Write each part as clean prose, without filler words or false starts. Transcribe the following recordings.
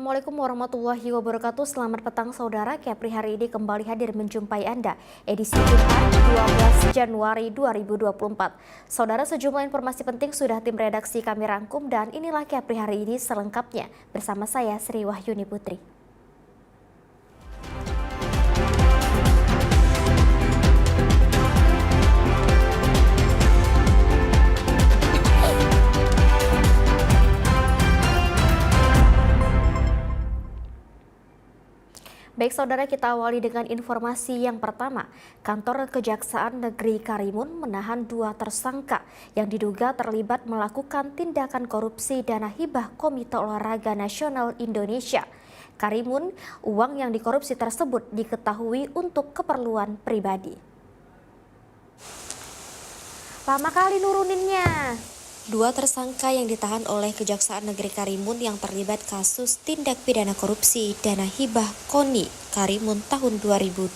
Assalamualaikum warahmatullahi wabarakatuh. Selamat petang saudara. Kepri hari ini kembali hadir menjumpai Anda. Edisi Jumat 12 Januari 2024. Saudara, sejumlah informasi penting sudah tim redaksi kami rangkum dan inilah Kepri hari ini selengkapnya. Bersama saya Sri Wahyuni Putri. Baik saudara, kita awali dengan informasi yang pertama. Kantor Kejaksaan Negeri Karimun menahan 2 tersangka yang diduga terlibat melakukan tindakan korupsi dana hibah Komite Olahraga Nasional Indonesia. Karimun, uang yang dikorupsi tersebut diketahui untuk keperluan pribadi. Lama kali nuruninnya. 2 tersangka yang ditahan oleh Kejaksaan Negeri Karimun yang terlibat kasus tindak pidana korupsi dana hibah KONI Karimun tahun 2022.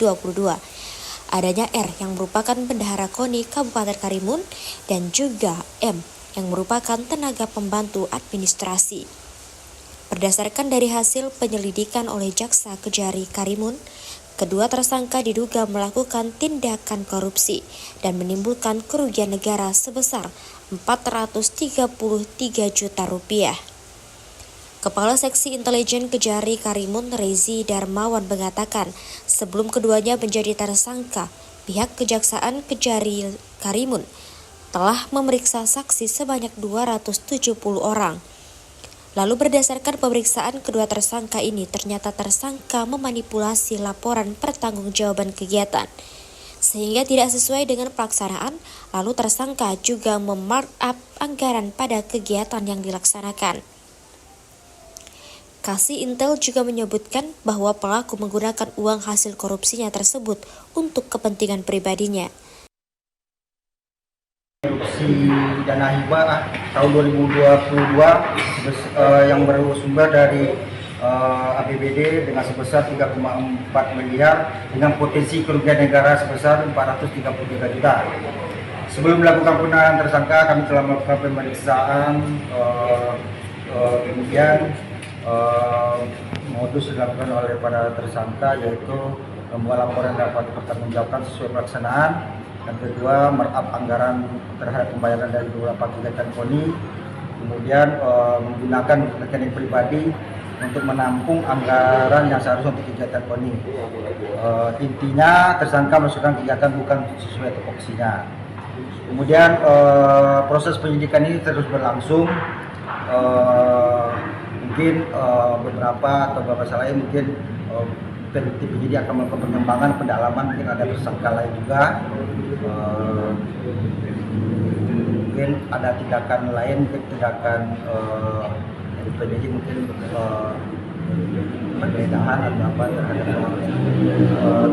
Adanya R yang merupakan bendahara KONI Kabupaten Karimun dan juga M yang merupakan tenaga pembantu administrasi. Berdasarkan dari hasil penyelidikan oleh Jaksa Kejari Karimun, kedua tersangka diduga melakukan tindakan korupsi dan menimbulkan kerugian negara sebesar 433 juta rupiah. Kepala Seksi Intelijen Kejari Karimun Rezi Darmawan mengatakan sebelum keduanya menjadi tersangka, pihak Kejaksaan Kejari Karimun telah memeriksa saksi sebanyak 270 orang. Lalu berdasarkan pemeriksaan kedua tersangka ini ternyata tersangka memanipulasi laporan pertanggungjawaban kegiatan sehingga tidak sesuai dengan pelaksanaan, lalu tersangka juga memarkup anggaran pada kegiatan yang dilaksanakan. Kasih Intel juga menyebutkan bahwa pelaku menggunakan uang hasil korupsinya tersebut untuk kepentingan pribadinya. Korupsi dana hibah tahun 2022 yang bersumber dari APBD dengan sebesar 3,4 miliar dengan potensi kerugian negara sebesar 433 juta. Sebelum melakukan penahanan tersangka, kami telah melakukan pemeriksaan, kemudian modus dilakukan oleh para tersangka yaitu membuat laporan dapat dipertanggungjawabkan sesuai pelaksanaan. Yang kedua, merap anggaran terhadap pembayaran dari beberapa kegiatan KONI, kemudian menggunakan rekening pribadi untuk menampung anggaran yang seharusnya untuk kegiatan KONI. Intinya tersangka melakukan kegiatan bukan sesuai tupoksinya. Kemudian proses penyidikan ini terus berlangsung. Mungkin beberapa masalah lain mungkin penyidik akan melakukan pengembangan pendalaman, mungkin ada tersangka lain juga. Mungkin ada tindakan lain, tindakan dari penyidik mungkin penggeledahan atau apa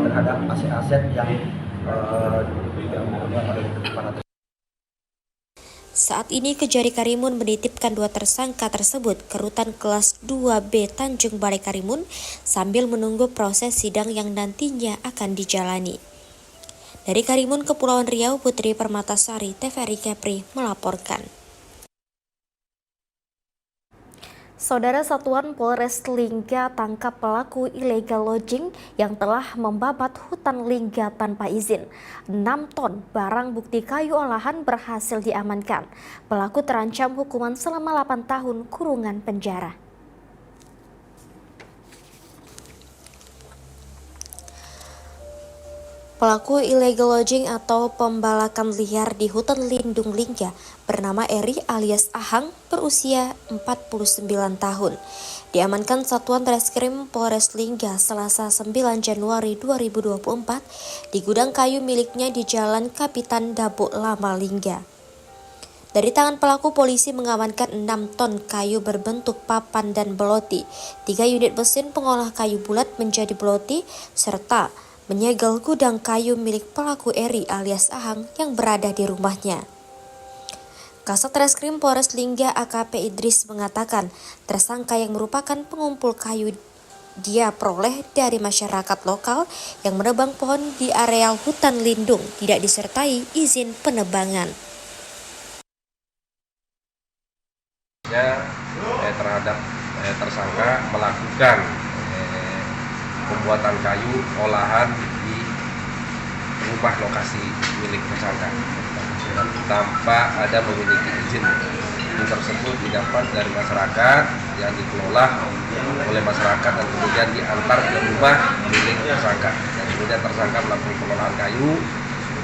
terhadap aset-aset yang Saat ini Kejari Karimun menitipkan 2 tersangka tersebut ke Rutan Kelas 2B Tanjung Balai Karimun sambil menunggu proses sidang yang nantinya akan dijalani. Dari Karimun, Kepulauan Riau, Putri Permatasari, TVRI Kepri melaporkan. Saudara, Satuan Polres Lingga tangkap pelaku illegal lodging yang telah membabat hutan Lingga tanpa izin. 6 ton barang bukti kayu olahan berhasil diamankan. Pelaku terancam hukuman selama 8 tahun kurungan penjara. Pelaku illegal lodging atau pembalakan liar di hutan lindung Lingga bernama Eri alias Ahang berusia 49 tahun. Diamankan Satuan Reskrim Polres Lingga Selasa 9 Januari 2024 di gudang kayu miliknya di Jalan Kapitan Dabuk Lama Lingga. Dari tangan pelaku, polisi mengamankan 6 ton kayu berbentuk papan dan beloti, 3 unit mesin pengolah kayu bulat menjadi beloti, serta menyegel gudang kayu milik pelaku Eri alias Ahang yang berada di rumahnya. Kasat Reskrim Polres Lingga AKP Idris mengatakan tersangka yang merupakan pengumpul kayu dia peroleh dari masyarakat lokal yang menebang pohon di areal hutan lindung tidak disertai izin penebangan. Terhadap tersangka melakukan pembuatan kayu olahan di rumah lokasi milik tersangka tanpa ada memiliki izin. Izin tersebut didapat dari masyarakat yang dikelola oleh masyarakat dan kemudian diantar ke rumah milik tersangka. Dan kemudian tersangka melakukan pengelolaan kayu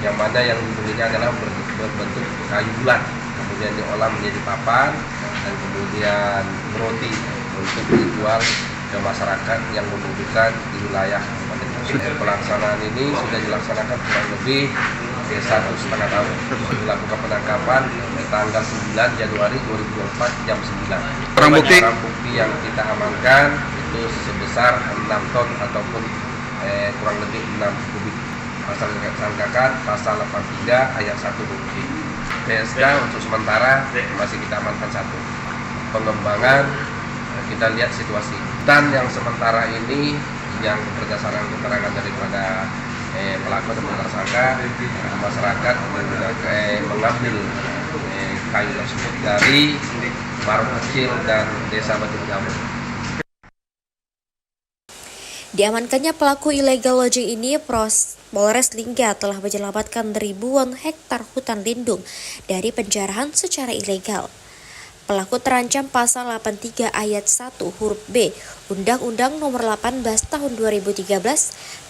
yang mana yang dibelinya adalah berbentuk kayu bulat, kemudian diolah menjadi papan dan kemudian roti untuk dijual ke masyarakat yang membutuhkan di wilayah Kabupaten Gresik. Pelaksanaan ini sudah dilaksanakan kurang lebih 1,5 tahun. Dilakukan penangkapan di tanggal 9 Januari 2024 jam 9. Barang bukti yang kita amankan itu sebesar 6 ton ataupun kurang lebih 6 kubik. Pasal yang disangkakan pasal 83 ayat 1 huruf B. PSK untuk sementara masih kita amankan 1. Pengembangan kita lihat situasi. Dan yang sementara ini yang berdasarkan keterangan daripada pelaku atau tersangka, masyarakat mengambil kayu tersebut dari warung kecil dan desa Batu Gamun. Diamankannya pelaku illegal logging ini, Polres Lingga telah menyelamatkan ribuan hektar hutan lindung dari penjarahan secara ilegal. Pelaku terancam pasal 83 ayat 1 huruf B Undang-Undang Nomor 18 Tahun 2013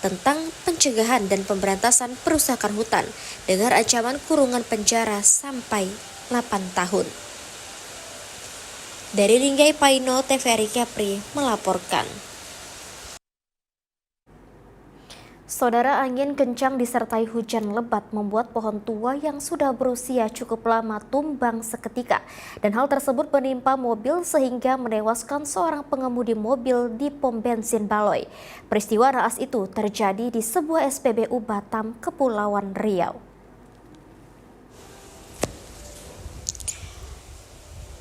tentang pencegahan dan pemberantasan perusakan hutan dengan ancaman kurungan penjara sampai 8 tahun. Dari Linggai Paino, TVRI Kepri melaporkan. Saudara, angin kencang disertai hujan lebat membuat pohon tua yang sudah berusia cukup lama tumbang seketika. Dan hal tersebut menimpa mobil sehingga menewaskan seorang pengemudi mobil di pom bensin Baloi. Peristiwa naas itu terjadi di sebuah SPBU Batam, Kepulauan Riau.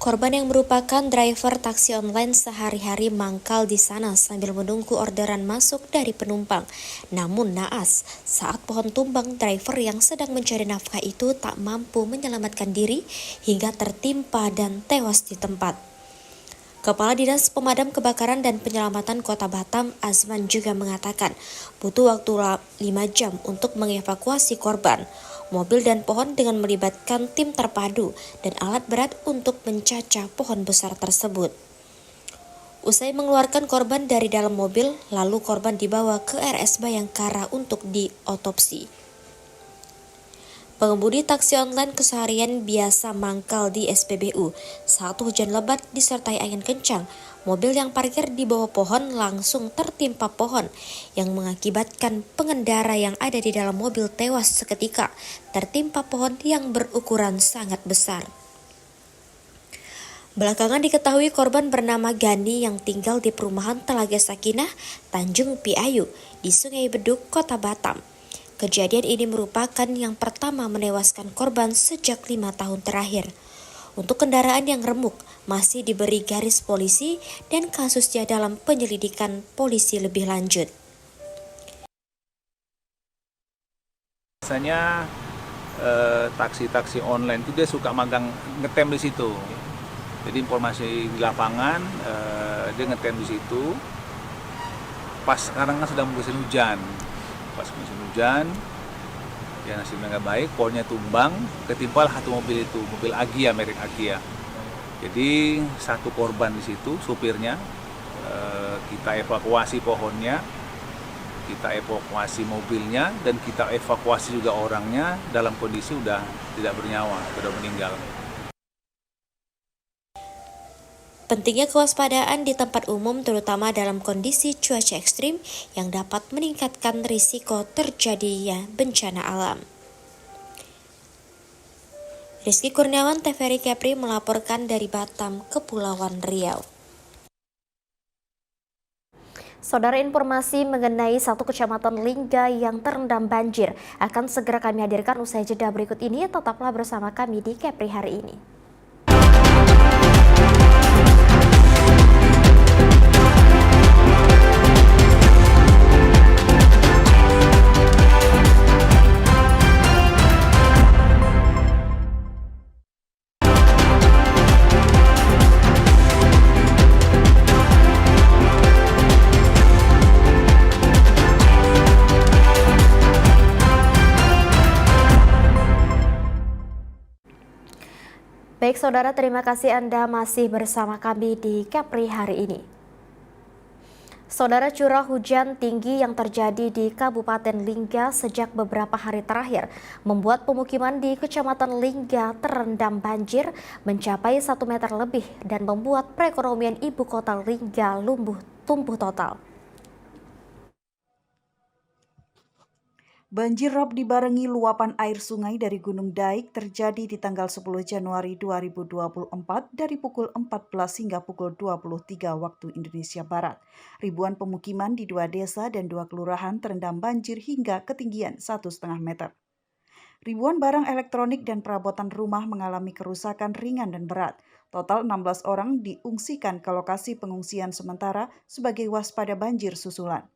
Korban yang merupakan driver taksi online sehari-hari mangkal di sana sambil menunggu orderan masuk dari penumpang. Namun naas, saat pohon tumbang, driver yang sedang mencari nafkah itu tak mampu menyelamatkan diri hingga tertimpa dan tewas di tempat. Kepala Dinas Pemadam Kebakaran dan Penyelamatan Kota Batam, Azman, juga mengatakan butuh waktu 5 jam untuk mengevakuasi korban. Mobil dan pohon dengan melibatkan tim terpadu dan alat berat untuk mencacah pohon besar tersebut. Usai mengeluarkan korban dari dalam mobil, lalu korban dibawa ke RS Bayangkara untuk diotopsi. Pengemudi taksi online keseharian biasa mangkal di SPBU. Saat hujan lebat disertai angin kencang, mobil yang parkir di bawah pohon langsung tertimpa pohon yang mengakibatkan pengendara yang ada di dalam mobil tewas seketika tertimpa pohon yang berukuran sangat besar. Belakangan diketahui korban bernama Gani yang tinggal di perumahan Telaga Sakinah, Tanjung Piayu di Sungai Beduk, Kota Batam. Kejadian ini merupakan yang pertama menewaskan korban sejak 5 tahun terakhir. Untuk kendaraan yang remuk masih diberi garis polisi dan kasusnya dalam penyelidikan polisi lebih lanjut. Biasanya taksi-taksi online itu dia suka magang ngetem di situ. Jadi informasi di lapangan dia ngetem di situ. Pas sekarang kan sedang musim hujan. Pas musim hujan, ya nasibnya nggak baik, pohonnya tumbang, ketimpal satu mobil itu, mobil Agia, merek Agia. Jadi satu korban di situ, supirnya, kita evakuasi pohonnya, kita evakuasi mobilnya, dan kita evakuasi juga orangnya dalam kondisi sudah tidak bernyawa, sudah meninggal. Pentingnya kewaspadaan di tempat umum terutama dalam kondisi cuaca ekstrim yang dapat meningkatkan risiko terjadinya bencana alam. Rizky Kurniawan, TVRI Kepri melaporkan dari Batam, Kepulauan Riau. Saudara, informasi mengenai satu kecamatan Lingga yang terendam banjir akan segera kami hadirkan usai jeda berikut ini. Tetaplah bersama kami di Kepri hari ini. Baik saudara, terima kasih Anda masih bersama kami di Kepri hari ini. Saudara, curah hujan tinggi yang terjadi di Kabupaten Lingga sejak beberapa hari terakhir membuat pemukiman di Kecamatan Lingga terendam banjir mencapai 1 meter lebih dan membuat perekonomian ibu kota Lingga tumbuh total. Banjir rob dibarengi luapan air sungai dari Gunung Daik terjadi di tanggal 10 Januari 2024 dari pukul 14 hingga pukul 23 waktu Indonesia Barat. Ribuan pemukiman di 2 desa dan 2 kelurahan terendam banjir hingga ketinggian 1,5 meter. Ribuan barang elektronik dan perabotan rumah mengalami kerusakan ringan dan berat. Total 16 orang diungsikan ke lokasi pengungsian sementara sebagai waspada banjir susulan.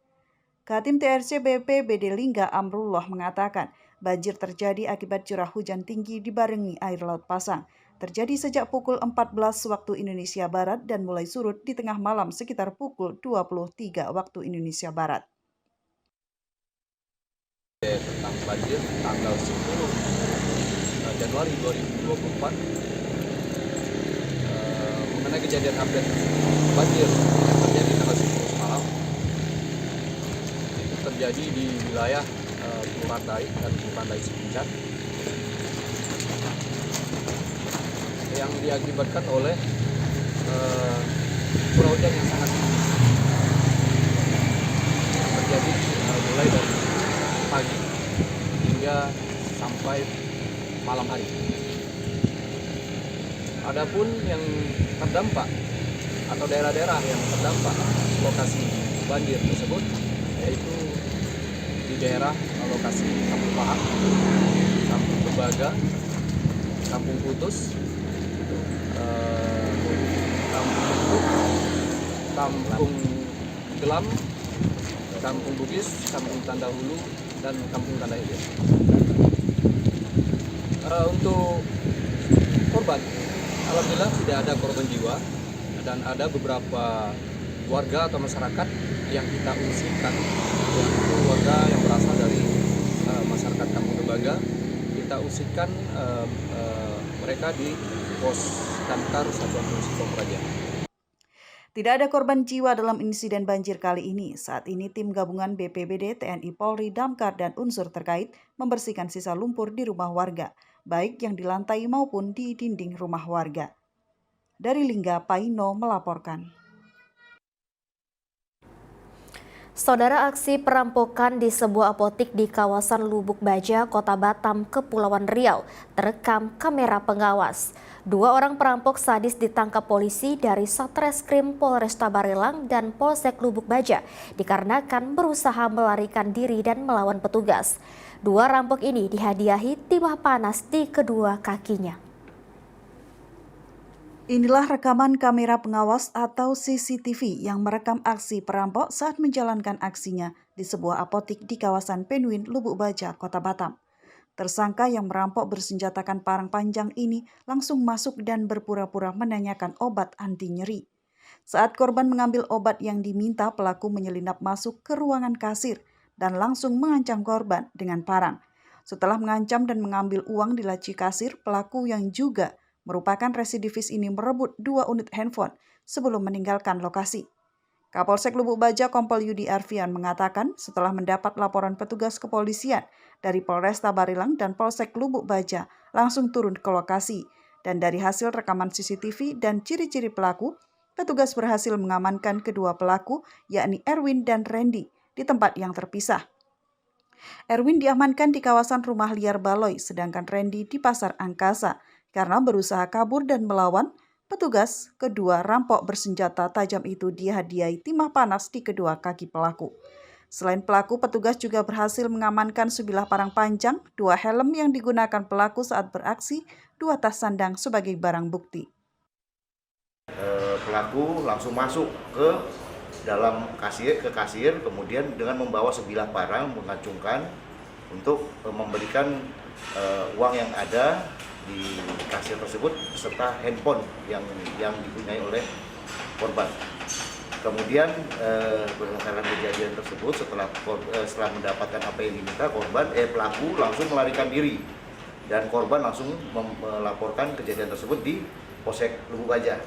Katim TRC BPBD Lingga Amrullah mengatakan, banjir terjadi akibat curah hujan tinggi dibarengi air laut pasang. Terjadi sejak pukul 14 waktu Indonesia Barat dan mulai surut di tengah malam sekitar pukul 23 waktu Indonesia Barat. Tentang banjir tanggal 10 Januari 2024 mengenai kejadian update banjir yang terjadi tanggal 10 malam terjadi di wilayah Kelurahan Daik dan Kelurahan Daik Sepuncat yang diakibatkan oleh curah hujan yang sangat tinggi yang terjadi mulai dari pagi hingga sampai malam hari. Adapun yang terdampak atau daerah-daerah yang terdampak lokasi banjir tersebut yaitu di daerah lokasi Kampung Pahang, Kampung Bebaga, Kampung Putus, Kampung Bentuk, Kampung Gelam, Kampung Bugis, Kampung Tanda Hulu, dan Kampung Tanda Hilir. Untuk korban, alhamdulillah tidak ada korban jiwa dan ada beberapa warga atau masyarakat yang kita ungsikan, yaitu warga yang berasal dari masyarakat Kampung Bebaga. Kita ungsikan mereka di pos damkar Satuan Polisi Praja. Tidak ada korban jiwa dalam insiden banjir kali ini. Saat ini tim gabungan BPBD, TNI Polri, Damkar, dan unsur terkait membersihkan sisa lumpur di rumah warga, baik yang di lantai maupun di dinding rumah warga. Dari Lingga, Paino melaporkan. Saudara, aksi perampokan di sebuah apotik di kawasan Lubuk Baja, Kota Batam, Kepulauan Riau terekam kamera pengawas. 2 orang perampok sadis ditangkap polisi dari Satreskrim Polresta Barelang dan Polsek Lubuk Baja dikarenakan berusaha melarikan diri dan melawan petugas. 2 rampok ini dihadiahi timah panas di kedua kakinya. Inilah rekaman kamera pengawas atau CCTV yang merekam aksi perampok saat menjalankan aksinya di sebuah apotik di kawasan Penguin, Lubuk Baja, Kota Batam. Tersangka yang merampok bersenjatakan parang panjang ini langsung masuk dan berpura-pura menanyakan obat anti nyeri. Saat korban mengambil obat yang diminta, pelaku menyelinap masuk ke ruangan kasir dan langsung mengancam korban dengan parang. Setelah mengancam dan mengambil uang di laci kasir, pelaku yang juga merupakan residivis ini merebut 2 unit handphone sebelum meninggalkan lokasi. Kapolsek Lubuk Baja Kompol Yudi Arfian mengatakan setelah mendapat laporan petugas kepolisian dari Polresta Barelang dan Polsek Lubuk Baja langsung turun ke lokasi. Dan dari hasil rekaman CCTV dan ciri-ciri pelaku, petugas berhasil mengamankan kedua pelaku yakni Erwin dan Randy di tempat yang terpisah. Erwin diamankan di kawasan rumah liar Baloi, sedangkan Randy di Pasar Angkasa. Karena berusaha kabur dan melawan petugas, kedua rampok bersenjata tajam itu dihadiahi timah panas di kedua kaki pelaku. Selain pelaku, petugas juga berhasil mengamankan sebilah parang panjang, 2 helm yang digunakan pelaku saat beraksi, 2 tas sandang sebagai barang bukti. Pelaku langsung masuk ke dalam kasir, kemudian dengan membawa sebilah parang mengacungkan untuk memberikan uang yang ada di kasir tersebut beserta handphone yang dipunyai oleh korban. Kemudian berdasarkan kejadian tersebut setelah mendapatkan apa yang diminta pelaku langsung melarikan diri dan korban langsung melaporkan kejadian tersebut di Polsek Lubuk Baja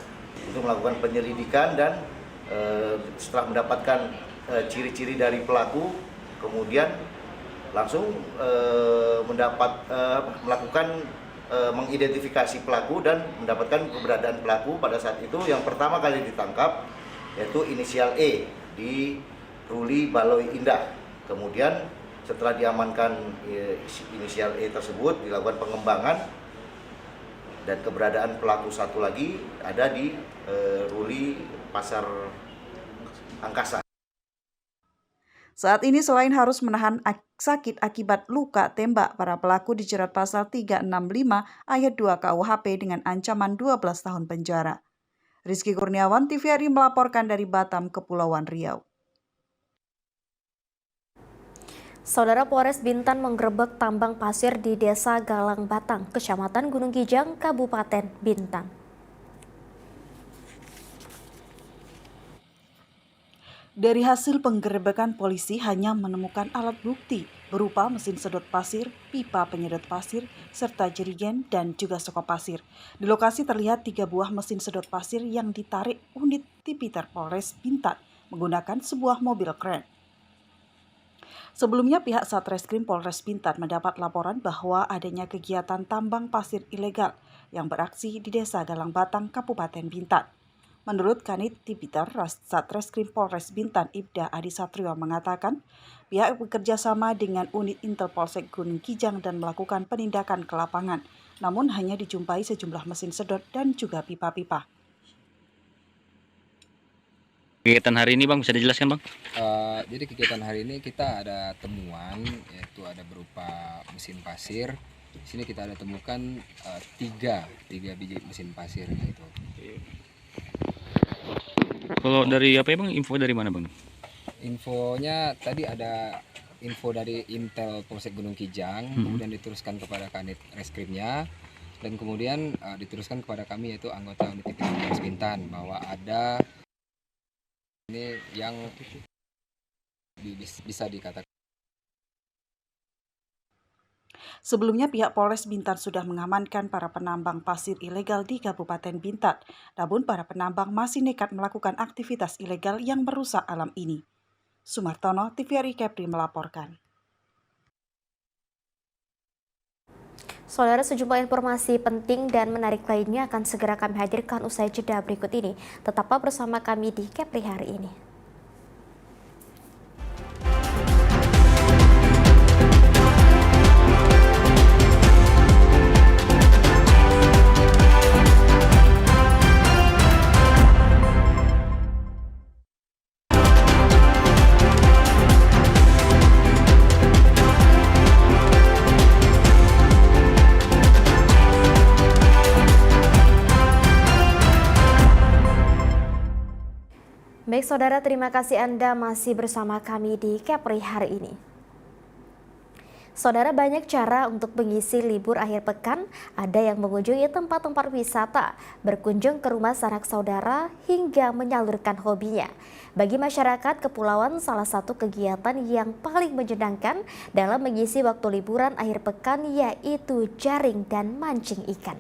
untuk melakukan penyelidikan dan setelah mendapatkan ciri-ciri dari pelaku, kemudian langsung melakukan mengidentifikasi pelaku dan mendapatkan keberadaan pelaku pada saat itu. Yang pertama kali ditangkap yaitu inisial E di Ruli Baloi Indah. Kemudian setelah diamankan inisial E tersebut, dilakukan pengembangan dan keberadaan pelaku satu lagi ada di Ruli Pasar Angkasa. Saat ini selain harus menahan sakit akibat luka tembak, para pelaku dijerat pasal 365 ayat 2 KUHP dengan ancaman 12 tahun penjara. Rizky Kurniawan, TVRI melaporkan dari Batam, Kepulauan Riau. Saudara, Polres Bintan menggerebek tambang pasir di Desa Galang Batang, Kecamatan Gunung Kijang, Kabupaten Bintan. Dari hasil penggerebekan, polisi hanya menemukan alat bukti berupa mesin sedot pasir, pipa penyedot pasir, serta jerigen dan juga sekop pasir. Di lokasi terlihat 3 buah mesin sedot pasir yang ditarik unit Tipiter Polres Bintan menggunakan sebuah mobil kren. Sebelumnya pihak Satreskrim Polres Bintan mendapat laporan bahwa adanya kegiatan tambang pasir ilegal yang beraksi di Desa Galang Batang, Kabupaten Bintan. Menurut Kanit Tipiter Satreskrim Polres Bintan, Ibda Adi Satrio mengatakan, pihak bekerja sama dengan unit Intel Polsek Gunung Kijang dan melakukan penindakan ke lapangan, namun hanya dijumpai sejumlah mesin sedot dan juga pipa-pipa. Kegiatan hari ini Bang, bisa dijelaskan Bang? Jadi kegiatan hari ini kita ada temuan, yaitu ada berupa mesin pasir. Di sini kita ada temukan 3 biji mesin pasir gitu. Kalau dari apa ya Bang, info dari mana Bang? Infonya tadi ada info dari Intel Polsek Gunung Kijang, kemudian diteruskan kepada Kanit Reskrimnya, dan kemudian diteruskan kepada kami yaitu anggota unit Polres Bintan bahwa ada ini yang bisa dikatakan. Sebelumnya pihak Polres Bintan sudah mengamankan para penambang pasir ilegal di Kabupaten Bintan. Namun para penambang masih nekat melakukan aktivitas ilegal yang merusak alam ini. Sumartono, TVRI Kepri melaporkan. Saudara, sejumlah informasi penting dan menarik lainnya akan segera kami hadirkan usai jeda berikut ini. Tetaplah bersama kami di Kepri hari ini. Baik saudara, terima kasih Anda masih bersama kami di Kepri hari ini. Saudara, banyak cara untuk mengisi libur akhir pekan. Ada yang mengunjungi tempat-tempat wisata, berkunjung ke rumah sanak saudara, hingga menyalurkan hobinya. Bagi masyarakat kepulauan, salah satu kegiatan yang paling menyenangkan dalam mengisi waktu liburan akhir pekan yaitu jaring dan mancing ikan.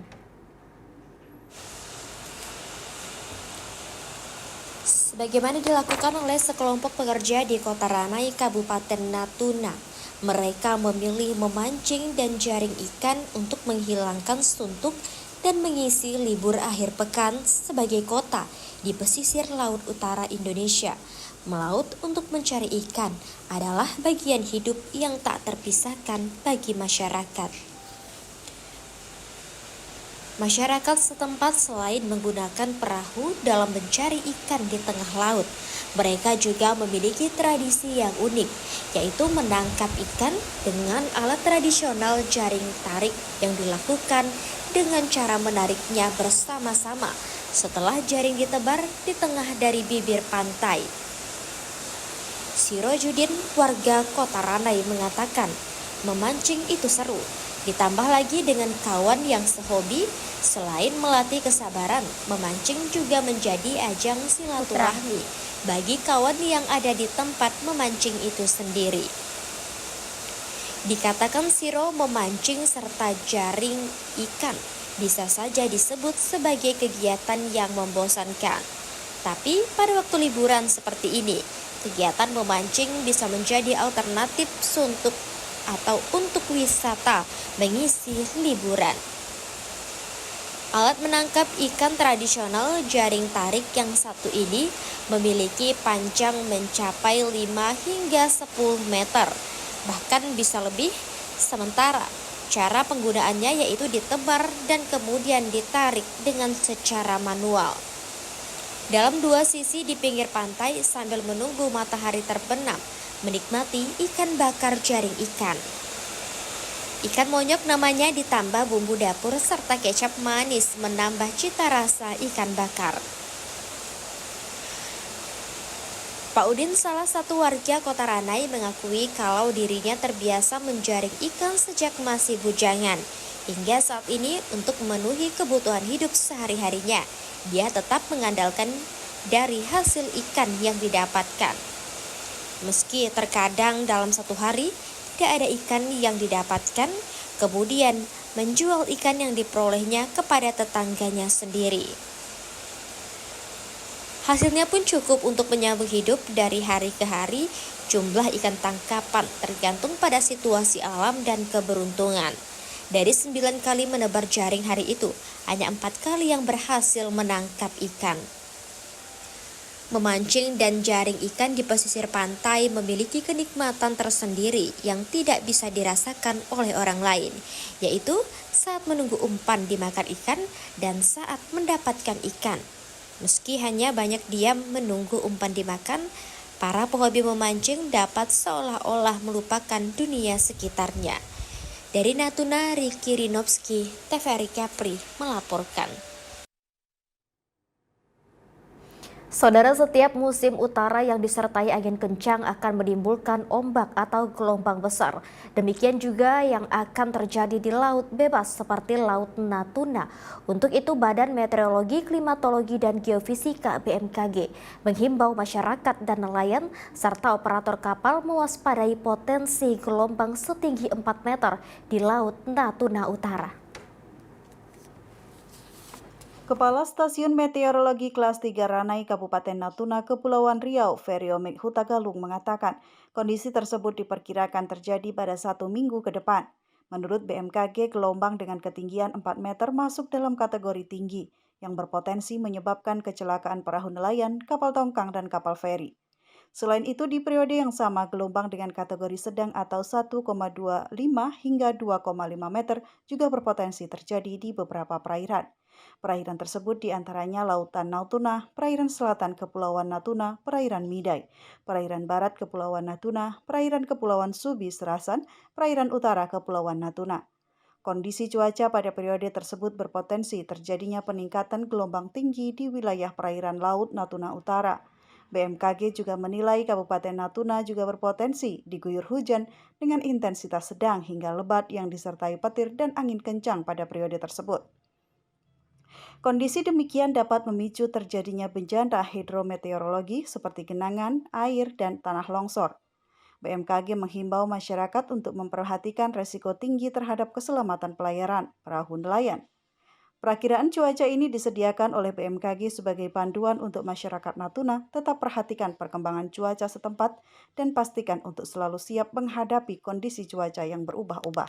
Bagaimana dilakukan oleh sekelompok pekerja di Kota Ranai, Kabupaten Natuna. Mereka memilih memancing dan jaring ikan untuk menghilangkan suntuk dan mengisi libur akhir pekan sebagai kota di pesisir laut utara Indonesia. Melaut untuk mencari ikan adalah bagian hidup yang tak terpisahkan bagi masyarakat. Masyarakat setempat selain menggunakan perahu dalam mencari ikan di tengah laut, mereka juga memiliki tradisi yang unik, yaitu menangkap ikan dengan alat tradisional jaring tarik yang dilakukan dengan cara menariknya bersama-sama setelah jaring ditebar di tengah dari bibir pantai. Sirojudin, warga Kota Ranai, mengatakan memancing itu seru. Ditambah lagi dengan kawan yang sehobi, selain melatih kesabaran, memancing juga menjadi ajang silaturahmi bagi kawan yang ada di tempat memancing itu sendiri. Dikatakan Siro memancing serta jaring ikan bisa saja disebut sebagai kegiatan yang membosankan. Tapi pada waktu liburan seperti ini, kegiatan memancing bisa menjadi alternatif untuk wisata mengisi liburan. Alat menangkap ikan tradisional jaring tarik yang satu ini memiliki panjang mencapai 5 hingga 10 meter, bahkan bisa lebih. Sementara cara penggunaannya yaitu ditebar dan kemudian ditarik dengan secara manual. Dalam dua sisi di pinggir pantai sambil menunggu matahari terbenam, menikmati ikan bakar jaring ikan. Ikan monyok namanya ditambah bumbu dapur serta kecap manis menambah cita rasa ikan bakar. Pak Udin, salah satu warga Kota Ranai, mengakui kalau dirinya terbiasa menjaring ikan sejak masih bujangan. Hingga saat ini untuk memenuhi kebutuhan hidup sehari-harinya, dia tetap mengandalkan dari hasil ikan yang didapatkan. Meski terkadang dalam satu hari tidak ada ikan yang didapatkan, kemudian menjual ikan yang diperolehnya kepada tetangganya sendiri. Hasilnya pun cukup untuk menyambung hidup dari hari ke hari. Jumlah ikan tangkapan tergantung pada situasi alam dan keberuntungan. Dari 9 kali menebar jaring hari itu, hanya 4 kali yang berhasil menangkap ikan. Memancing dan jaring ikan di pesisir pantai memiliki kenikmatan tersendiri yang tidak bisa dirasakan oleh orang lain, yaitu saat menunggu umpan dimakan ikan dan saat mendapatkan ikan. Meski hanya banyak diam menunggu umpan dimakan, para pehobi memancing dapat seolah-olah melupakan dunia sekitarnya. Dari Natuna, Ricky Rinovski, TVRI Capri melaporkan. Saudara, setiap musim utara yang disertai angin kencang akan menimbulkan ombak atau gelombang besar. Demikian juga yang akan terjadi di laut bebas seperti Laut Natuna. Untuk itu, Badan Meteorologi, Klimatologi, dan Geofisika BMKG menghimbau masyarakat dan nelayan serta operator kapal mewaspadai potensi gelombang setinggi 4 meter di Laut Natuna Utara. Kepala Stasiun Meteorologi Kelas 3 Ranai Kabupaten Natuna, Kepulauan Riau, Feriomek Hutagalung mengatakan kondisi tersebut diperkirakan terjadi pada 1 minggu ke depan. Menurut BMKG, gelombang dengan ketinggian 4 meter masuk dalam kategori tinggi yang berpotensi menyebabkan kecelakaan perahu nelayan, kapal tongkang, dan kapal feri. Selain itu, di periode yang sama, gelombang dengan kategori sedang atau 1,25 hingga 2,5 meter juga berpotensi terjadi di beberapa perairan. Perairan tersebut diantaranya Lautan Natuna, Perairan Selatan Kepulauan Natuna, Perairan Midai, Perairan Barat Kepulauan Natuna, Perairan Kepulauan Subi Serasan, Perairan Utara Kepulauan Natuna. Kondisi cuaca pada periode tersebut berpotensi terjadinya peningkatan gelombang tinggi di wilayah perairan Laut Natuna Utara. BMKG juga menilai Kabupaten Natuna juga berpotensi diguyur hujan dengan intensitas sedang hingga lebat yang disertai petir dan angin kencang pada periode tersebut. Kondisi demikian dapat memicu terjadinya bencana hidrometeorologi seperti genangan, air, dan tanah longsor. BMKG menghimbau masyarakat untuk memperhatikan resiko tinggi terhadap keselamatan pelayaran perahu nelayan. Perakiraan cuaca ini disediakan oleh BMKG sebagai panduan untuk masyarakat Natuna tetap perhatikan perkembangan cuaca setempat dan pastikan untuk selalu siap menghadapi kondisi cuaca yang berubah-ubah.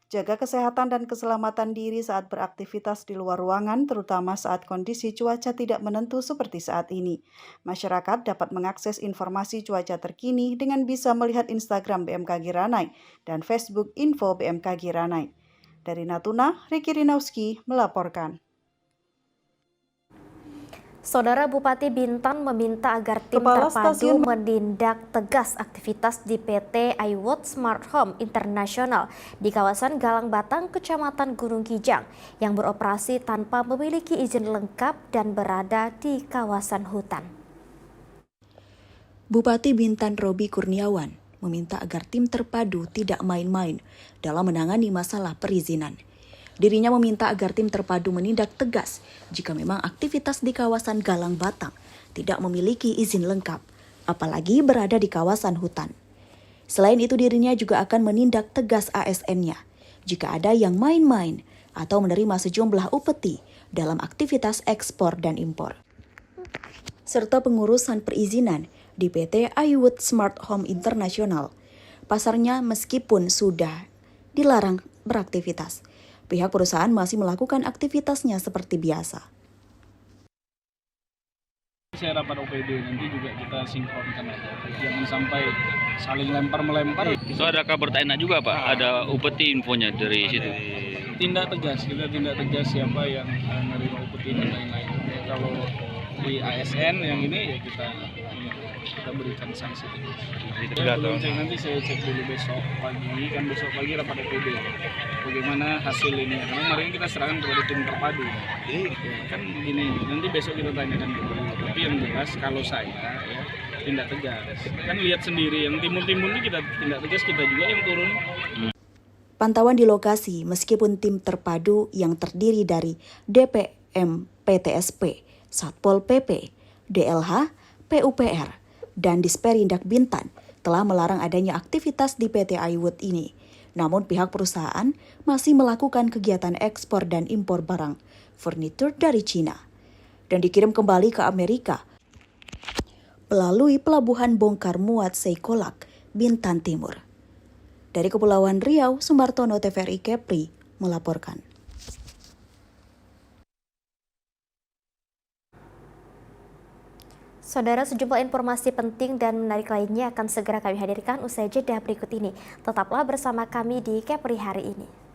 Jaga kesehatan dan keselamatan diri saat beraktivitas di luar ruangan, terutama saat kondisi cuaca tidak menentu seperti saat ini. Masyarakat dapat mengakses informasi cuaca terkini dengan bisa melihat Instagram BMKG Ranai dan Facebook Info BMKG Ranai. Dari Natuna, Ricky Rinowski melaporkan. Saudara, Bupati Bintan meminta agar tim Kepala terpadu Stasiun menindak tegas aktivitas di PT iWorld Smart Home International di kawasan Galang Batang, Kecamatan Gunung Kijang yang beroperasi tanpa memiliki izin lengkap dan berada di kawasan hutan. Bupati Bintan Robi Kurniawan meminta agar tim terpadu tidak main-main dalam menangani masalah perizinan. Dirinya meminta agar tim terpadu menindak tegas jika memang aktivitas di kawasan Galang Batang tidak memiliki izin lengkap, apalagi berada di kawasan hutan. Selain itu dirinya juga akan menindak tegas ASN-nya jika ada yang main-main atau menerima sejumlah upeti dalam aktivitas ekspor dan impor. Serta pengurusan perizinan di PT iWood Smart Home International. Pasarnya meskipun sudah dilarang beraktivitas, pihak perusahaan masih melakukan aktivitasnya seperti biasa. Saya rapat OPD nanti juga kita sinkronkan aja, jangan sampai saling lempar-melempar. So ada kabar tak enak juga Pak, ada upeti infonya dari situ. Tindak tegas, kita tindak tegas siapa yang menerima upeti dan lain-lain. Ya, kalau di ASN yang ini ya kita berikan sanksi tegas. Ya, belum cek, nanti saya cek dulu besok pagi, kan besok pagi rapat OPD. Bagaimana hasil ini? Karena kemarin kita serahkan kepada tim terpadu. Jadi ya, kan gini, nanti besok kita tanyakan dulu. Tapi yang jelas kalau saya ya tindak tegas. Kan lihat sendiri yang timbul-timbul ini kita tindak tegas, kita juga yang turun. Pantauan di lokasi meskipun tim terpadu yang terdiri dari DPM PTSP, Satpol PP, DLH, PUPR, dan Disperindak Bintan telah melarang adanya aktivitas di PT iWood ini. Namun pihak perusahaan masih melakukan kegiatan ekspor dan impor barang furnitur dari Cina dan dikirim kembali ke Amerika melalui pelabuhan bongkar muat Seikolak, Bintan Timur. Dari Kepulauan Riau, Sumartono TVRI Kepri melaporkan. Saudara, sejumlah informasi penting dan menarik lainnya akan segera kami hadirkan usai jeda berikut ini. Tetaplah bersama kami di Kepri hari ini.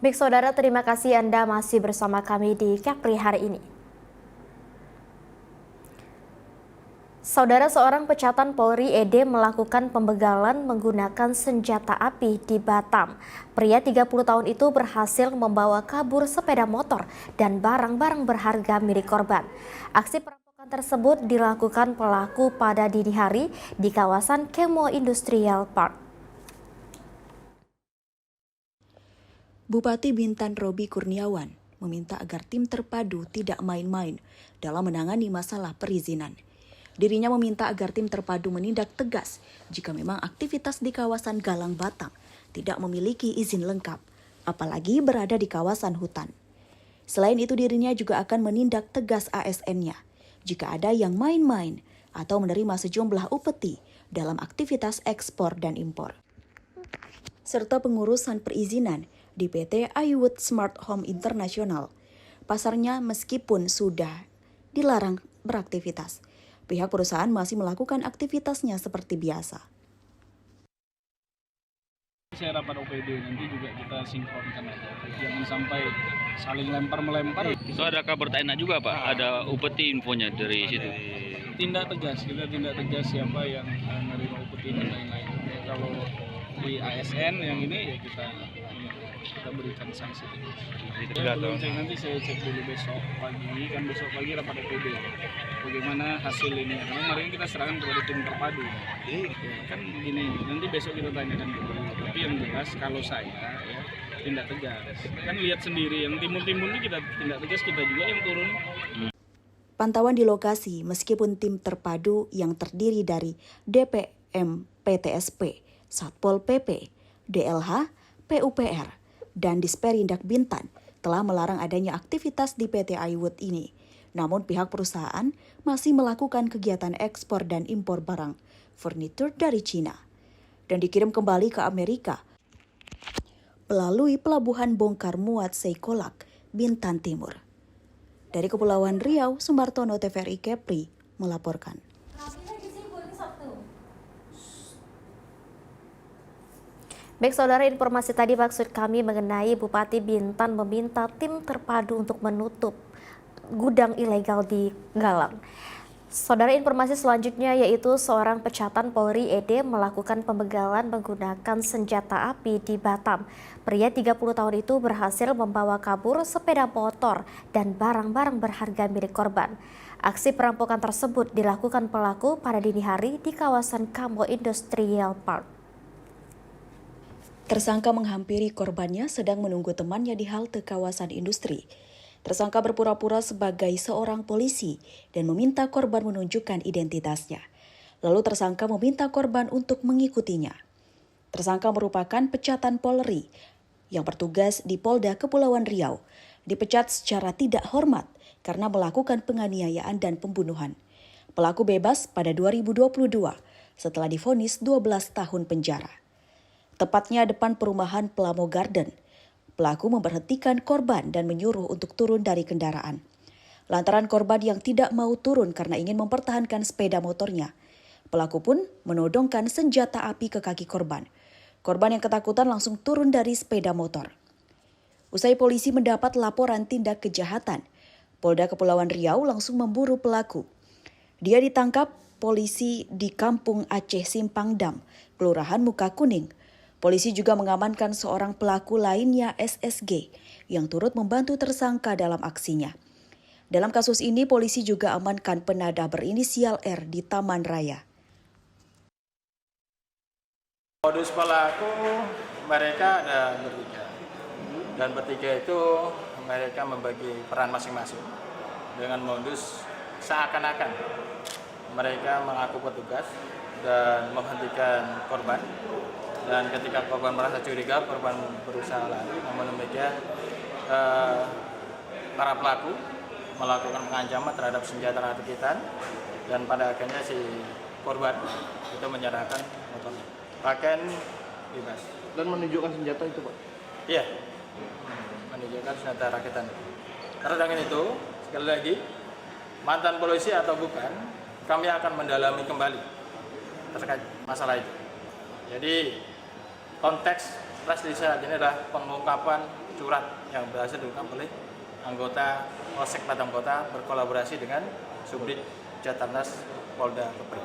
Baik saudara, terima kasih Anda masih bersama kami di Kepri hari ini. Saudara, seorang pecatan Polri ED melakukan pembegalan menggunakan senjata api di Batam. Pria 30 tahun itu berhasil membawa kabur sepeda motor dan barang-barang berharga milik korban. Aksi perampokan tersebut dilakukan pelaku pada dini hari di kawasan Kemo Industrial Park. Bupati Bintan Robi Kurniawan meminta agar tim terpadu tidak main-main dalam menangani masalah perizinan. Dirinya meminta agar tim terpadu menindak tegas jika memang aktivitas di kawasan Galang Batang tidak memiliki izin lengkap, apalagi berada di kawasan hutan. Selain itu dirinya juga akan menindak tegas ASN-nya jika ada yang main-main atau menerima sejumlah upeti dalam aktivitas ekspor dan impor. Serta pengurusan perizinan di PT iWood Smart Home International. Pasarnya meskipun sudah dilarang beraktivitas, pihak perusahaan masih melakukan aktivitasnya seperti biasa. Saya rapat OPD nanti juga kita sinkronkan aja, jangan sampai saling lempar-melempar. So ada kabar tak enak juga Pak, ada upeti infonya dari situ. Tindak tegas, kita tindak tegas siapa yang menerima upeti dan lain-lain. Ya, kalau di ASN yang ini ya kita berikan sanksi tegas. Ya, belum cek, nanti saya cek dulu besok pagi, kan besok pagi rapat OPD. Bagaimana hasil ini? Karena kemarin kita serahkan kepada tim terpadu. Jadi ya, kan gini, nanti besok kita tanyakan dulu. Tapi yang jelas kalau saya ya tindak tegas. Kan lihat sendiri yang timbul-timbul ini kita tindak tegas, kita juga yang turun. Pantauan di lokasi meskipun tim terpadu yang terdiri dari DPM PTSP, Satpol PP, DLH, PUPR, dan Disperindak Bintan telah melarang adanya aktivitas di PT iWood ini. Namun pihak perusahaan masih melakukan kegiatan ekspor dan impor barang furnitur dari Cina dan dikirim kembali ke Amerika melalui pelabuhan bongkar muat Seikolak, Bintan Timur. Dari Kepulauan Riau, Sumartono TVRI Kepri melaporkan. Baik saudara, informasi tadi maksud kami mengenai Bupati Bintan meminta tim terpadu untuk menutup gudang ilegal di Galang. Saudara, informasi selanjutnya yaitu seorang pecatan Polri ED melakukan pembegalan menggunakan senjata api di Batam. Pria 30 tahun itu berhasil membawa kabur sepeda motor dan barang-barang berharga milik korban. Aksi perampokan tersebut dilakukan pelaku pada dini hari di kawasan Kamo Industrial Park. Tersangka menghampiri korbannya sedang menunggu temannya di halte kawasan industri. Tersangka berpura-pura sebagai seorang polisi dan meminta korban menunjukkan identitasnya. Lalu tersangka meminta korban untuk mengikutinya. Tersangka merupakan pecatan Polri yang bertugas di Polda Kepulauan Riau. Dipecat secara tidak hormat karena melakukan penganiayaan dan pembunuhan. Pelaku bebas pada 2022 setelah divonis 12 tahun penjara. Tepatnya depan perumahan Plamo Garden. Pelaku memberhentikan korban dan menyuruh untuk turun dari kendaraan. Lantaran korban yang tidak mau turun karena ingin mempertahankan sepeda motornya, pelaku pun menodongkan senjata api ke kaki korban. Korban yang ketakutan langsung turun dari sepeda motor. Usai polisi mendapat laporan tindak kejahatan, Polda Kepulauan Riau langsung memburu pelaku. Dia ditangkap polisi di Kampung Aceh Simpang Dam, Kelurahan Muka Kuning. Polisi juga mengamankan seorang pelaku lainnya SSG yang turut membantu tersangka dalam aksinya. Dalam kasus ini, polisi juga amankan penadah berinisial R di Taman Raya. Modus pelaku mereka ada bertiga. Dan bertiga itu mereka membagi peran masing-masing dengan modus seakan-akan mereka mengaku petugas dan menghentikan korban. Dan ketika korban merasa curiga, korban berusaha lari. Namun demikian, para pelaku melakukan pengancaman terhadap senjata rakitan dan pada akhirnya si korban itu menyerahkan motornya. Pakaian bebas. Dan menunjukkan senjata itu, Pak? Iya, menunjukkan senjata rakitan. Karena dengan itu, sekali lagi, mantan polisi atau bukan, kami akan mendalami kembali terkait masalah itu. Jadi, konteks press release saat ini adalah pengungkapan surat yang berhasil diungkap oleh anggota Polsek Batam Kota berkolaborasi dengan Subdit Jatarnas Polda Kepri.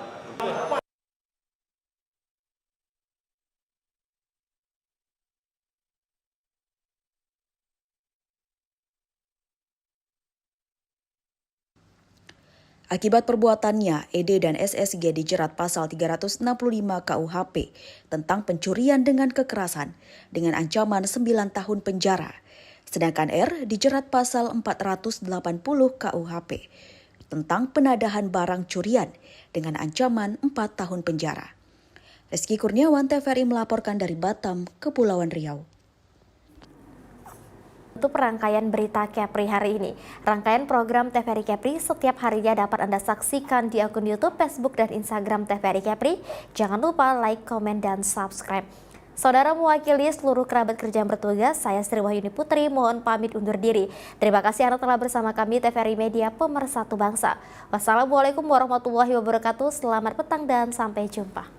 Akibat perbuatannya, ED dan SSG dijerat pasal 365 KUHP tentang pencurian dengan kekerasan dengan ancaman 9 tahun penjara. Sedangkan R dijerat pasal 480 KUHP tentang penadahan barang curian dengan ancaman 4 tahun penjara. Rizky Kurniawan, TVRI melaporkan dari Batam, Kepulauan Riau. Untuk rangkaian berita Kepri hari ini. Rangkaian program TVRI Kepri setiap harinya dapat Anda saksikan di akun YouTube, Facebook, dan Instagram TVRI Kepri. Jangan lupa like, komen, dan subscribe. Saudara, mewakili seluruh kerabat kerja yang bertugas, saya Sri Wahyuni Putri mohon pamit undur diri. Terima kasih Anda telah bersama kami TVRI Media Pemersatu Bangsa. Wassalamualaikum warahmatullahi wabarakatuh. Selamat petang dan sampai jumpa.